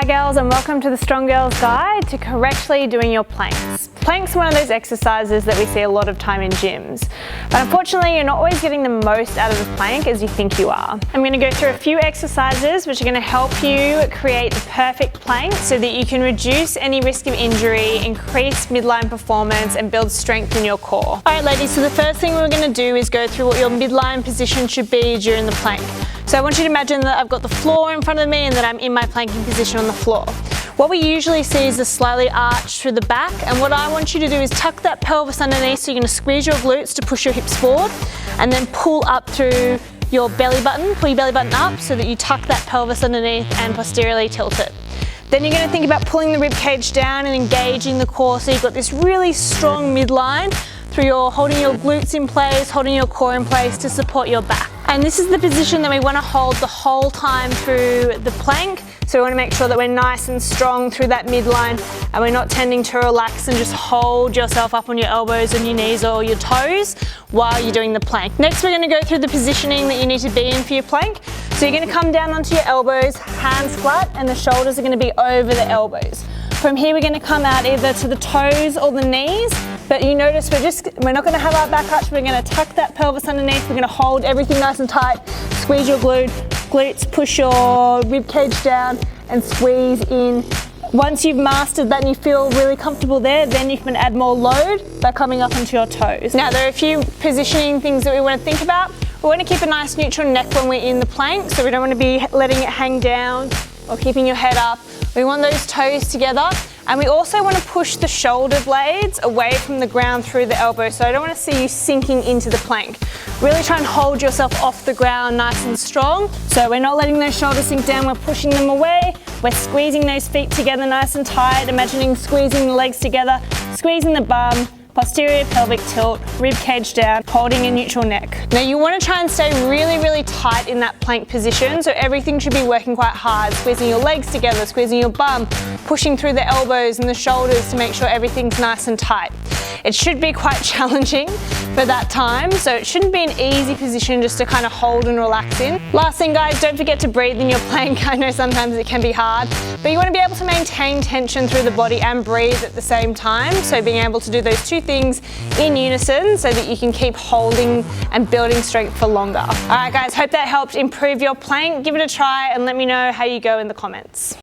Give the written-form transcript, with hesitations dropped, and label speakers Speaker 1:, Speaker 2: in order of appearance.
Speaker 1: girls, and welcome to the Strong Girls Guide to correctly doing your planks. Planks are one of those exercises that we see a lot of time in gyms, but unfortunately you're not always getting the most out of the plank as you think you are. I'm going to go through a few exercises which are going to help you create the perfect plank so that you can reduce any risk of injury, increase midline performance and build strength in your core. Alright ladies, so the first thing we're going to do is go through what your midline position should be during the plank. So I want you to imagine that I've got the floor in front of me and that I'm in my planking position on the floor. What we usually see is a slightly arch through the back, and what I want you to do is tuck that pelvis underneath, so you're going to squeeze your glutes to push your hips forward and then pull up through your belly button, pull your belly button up so that you tuck that pelvis underneath and posteriorly tilt it. Then you're going to think about pulling the rib cage down and engaging the core, so you've got this really strong midline through your holding your glutes in place, holding your core in place to support your back. And this is the position that we want to hold the whole time through the plank. So we want to make sure that we're nice and strong through that midline and we're not tending to relax and just hold yourself up on your elbows and your knees or your toes while you're doing the plank. Next, we're going to go through the positioning that you need to be in for your plank. So you're going to come down onto your elbows, hands flat, and the shoulders are going to be over the elbows. From here, we're going to come out either to the toes or the knees. But you notice we're not going to have our back arch, we're going to tuck that pelvis underneath, we're going to hold everything nice and tight, squeeze your glutes, push your rib cage down and squeeze in. Once you've mastered that and you feel really comfortable there, then you can add more load by coming up onto your toes. Now there are a few positioning things that we want to think about. We want to keep a nice neutral neck when we're in the plank, so we don't want to be letting it hang down or keeping your head up. We want those toes together. And we also want to push the shoulder blades away from the ground through the elbow. So I don't want to see you sinking into the plank. Really try and hold yourself off the ground nice and strong. So we're not letting those shoulders sink down, we're pushing them away. We're squeezing those feet together nice and tight, imagining squeezing the legs together, squeezing the bum, posterior pelvic tilt, rib cage down, holding a neutral neck. Now you want to try and stay really, really tight in that plank position, so everything should be working quite hard, squeezing your legs together, squeezing your bum, pushing through the elbows and the shoulders to make sure everything's nice and tight. It should be quite challenging for that time, so it shouldn't be an easy position just to kind of hold and relax in. Last thing guys, don't forget to breathe in your plank. I know sometimes it can be hard, but you want to be able to maintain tension through the body and breathe at the same time, so being able to do those two things in unison so that you can keep holding and building strength for longer. Alright guys, hope that helped improve your plank. Give it a try and let me know how you go in the comments.